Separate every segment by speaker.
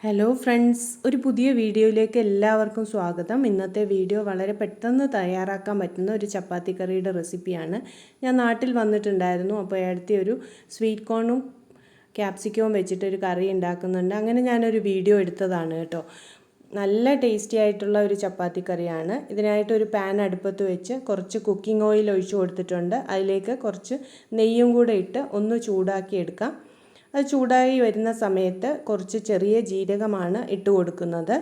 Speaker 1: Hello friends, ഒരു പുതിയ വീഡിയോയിലേക്ക് എല്ലാവർക്കും സ്വാഗതം. ഇന്നത്തെ വീഡിയോ വളരെ പെട്ടെന്ന് തയ്യാറാക്കാൻ പറ്റുന്ന ഒരു ചപ്പാത്തി കറിയുടെ റെസിപ്പിയാണ്. ഞാൻ നാട്ടിൽ വന്നിട്ടുണ്ടായിരുന്നു, അപ്പോൾ അടുത്ത ഒരു സ്വീറ്റ് കോണും ക്യാപ്സിക്കവും വെച്ചിട്ടൊരു കറി ഉണ്ടാക്കുന്നുണ്ട്. അങ്ങനെ ഞാനൊരു വീഡിയോ എടുത്തതാണ് കേട്ടോ. നല്ല ടേസ്റ്റി ആയിട്ടുള്ള ഒരു ചപ്പാത്തി കറിയാണ്. ഇതിനായിട്ടൊരു പാൻ അടുപ്പത്ത് വെച്ച് കുറച്ച് കുക്കിംഗ് ഓയിൽ ഒഴിച്ചു കൊടുത്തിട്ടുണ്ട്. അതിലേക്ക് കുറച്ച് നെയ്യും കൂടെ ഇട്ട് ഒന്ന് ചൂടാക്കി എടുക്കാം. അത് ചൂടായി വരുന്ന സമയത്ത് കുറച്ച് ചെറിയ ജീരകമാണ് ഇട്ട് കൊടുക്കുന്നത്.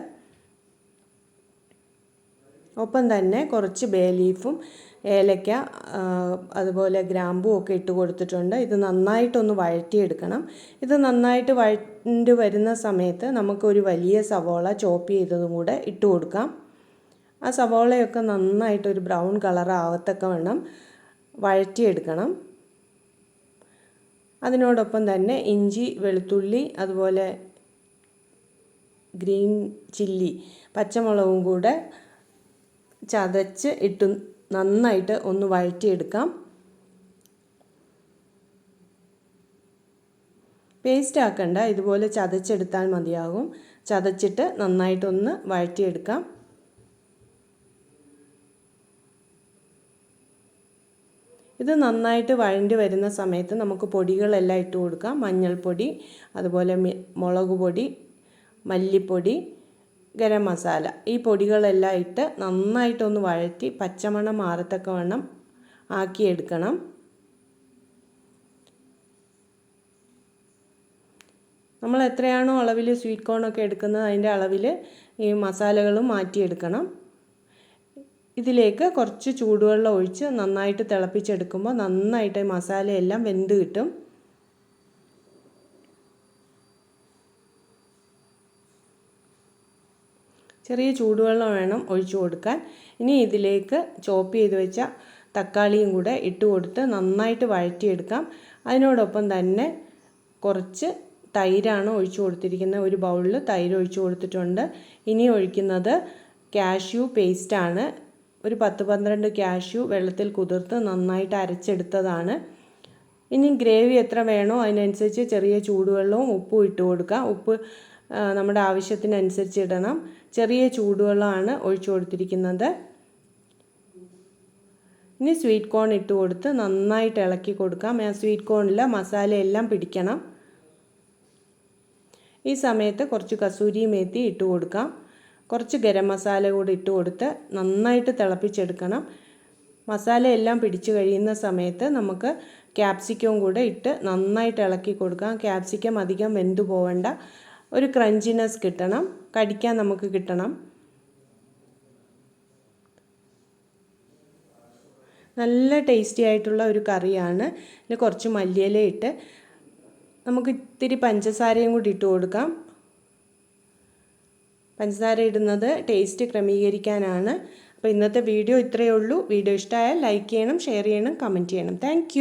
Speaker 1: ഒപ്പം തന്നെ കുറച്ച് ബേ ലീഫും ഏലക്ക അതുപോലെ ഗ്രാമ്പും ഒക്കെ ഇട്ട് കൊടുത്തിട്ടുണ്ട്. ഇത് നന്നായിട്ടൊന്ന് വഴറ്റിയെടുക്കണം. ഇത് നന്നായിട്ട് വഴറ്റി വരുന്ന സമയത്ത് നമുക്കൊരു വലിയ സവോള ചോപ്പ് ചെയ്തതും കൂടെ ഇട്ട് കൊടുക്കാം. ആ സവോളയൊക്കെ നന്നായിട്ടൊരു ബ്രൗൺ കളർ ആവത്തക്ക വണ്ണം വഴറ്റിയെടുക്കണം. അതിനോടൊപ്പം തന്നെ ഇഞ്ചി, വെളുത്തുള്ളി, അതുപോലെ ഗ്രീൻ ചില്ലി, പച്ചമുളകും കൂടെ ചതച്ച് ഇട്ട് നന്നായിട്ട് ഒന്ന് വഴറ്റിയെടുക്കാം. പേസ്റ്റ് ആക്കണ്ട, ഇതുപോലെ ചതച്ചെടുത്താൽ മതിയാകും. ചതച്ചിട്ട് നന്നായിട്ടൊന്ന് വഴറ്റിയെടുക്കാം. ഇത് നന്നായിട്ട് വഴണ്ടി വരുന്ന സമയത്ത് നമുക്ക് പൊടികളെല്ലാം ഇട്ട് കൊടുക്കാം. മഞ്ഞൾപ്പൊടി, അതുപോലെ മുളക് പൊടി, മല്ലിപ്പൊടി, ഗരം മസാല, ഈ പൊടികളെല്ലാം ഇട്ട് നന്നായിട്ടൊന്ന് വഴറ്റി പച്ചമണം മാറത്തക്കവണ്ണം ആക്കിയെടുക്കണം. നമ്മൾ എത്രയാണോ അളവിൽ സ്വീറ്റ് കോണൊക്കെ എടുക്കുന്നത് അതിൻ്റെ അളവിൽ ഈ മസാലകളും മാറ്റിയെടുക്കണം. ഇതിലേക്ക് കുറച്ച് ചൂടുവെള്ളം ഒഴിച്ച് നന്നായിട്ട് തിളപ്പിച്ചെടുക്കുമ്പോൾ നന്നായിട്ട് മസാലയെല്ലാം വെന്ത് കിട്ടും. ചെറിയ ചൂടുവെള്ളം വേണം ഒഴിച്ചു കൊടുക്കാൻ. ഇനി ഇതിലേക്ക് ചോപ്പ് ചെയ്ത് വെച്ച തക്കാളിയും കൂടെ ഇട്ട് കൊടുത്ത് നന്നായിട്ട് വഴറ്റിയെടുക്കാം. അതിനോടൊപ്പം തന്നെ കുറച്ച് തൈരാണ് ഒഴിച്ചു കൊടുത്തിരിക്കുന്നത്. ഒരു ബൗളിൽ തൈര് ഒഴിച്ചു കൊടുത്തിട്ടുണ്ട്. ഇനി ഒഴിക്കുന്നത് കാഷ്യൂ പേസ്റ്റാണ്. ഒരു 10-12 കാഷ്യൂ വെള്ളത്തിൽ കുതിർത്ത് നന്നായിട്ട് അരച്ചെടുത്തതാണ്. ഇനി ഗ്രേവി എത്ര വേണോ അതിനനുസരിച്ച് ചെറിയ ചൂടുവെള്ളവും ഉപ്പും ഇട്ട് കൊടുക്കുക. ഉപ്പ് നമ്മുടെ ആവശ്യത്തിനനുസരിച്ച് ഇടണം. ചെറിയ ചൂടുവെള്ളമാണ് ഒഴിച്ചു കൊടുത്തിരിക്കുന്നത്. ഇനി സ്വീറ്റ് കോൺ ഇട്ട് കൊടുത്ത് നന്നായിട്ട് ഇളക്കി കൊടുക്കാം. സ്വീറ്റ് കോണിൽ മസാലയെല്ലാം പിടിക്കണം. ഈ സമയത്ത് കുറച്ച് കസൂരി മേത്തി ഇട്ട് കൊടുക്കാം. കുറച്ച് ഗരം മസാല കൂടി ഇട്ട് കൊടുത്ത് നന്നായിട്ട് തിളപ്പിച്ചെടുക്കണം. മസാല എല്ലാം പിടിച്ചു കഴിയുന്ന സമയത്ത് നമുക്ക് ക്യാപ്സിക്കവും കൂടെ ഇട്ട് നന്നായിട്ട് ഇളക്കി കൊടുക്കാം. ക്യാപ്സിക്കം അധികം വെന്തു പോവേണ്ട, ഒരു ക്രഞ്ചിനെസ് കിട്ടണം, കടിക്കാൻ നമുക്ക് കിട്ടണം. നല്ല ടേസ്റ്റി ആയിട്ടുള്ള ഒരു കറിയാണ്. ഇതിൽ കുറച്ച് മല്ലിയില ഇട്ട് നമുക്ക് ഇത്തിരി പഞ്ചസാരയും കൂടി ഇട്ട് കൊടുക്കാം. പഞ്ചസാര ഇടുന്നത് ടേസ്റ്റ് ക്രമീകരിക്കാനാണ്. അപ്പോൾ ഇന്നത്തെ വീഡിയോ ഇത്രയേ ഉള്ളൂ. വീഡിയോ ഇഷ്ടമായാൽ ലൈക്ക് ചെയ്യണം, ഷെയർ ചെയ്യണം, കമൻറ്റ് ചെയ്യണം. താങ്ക്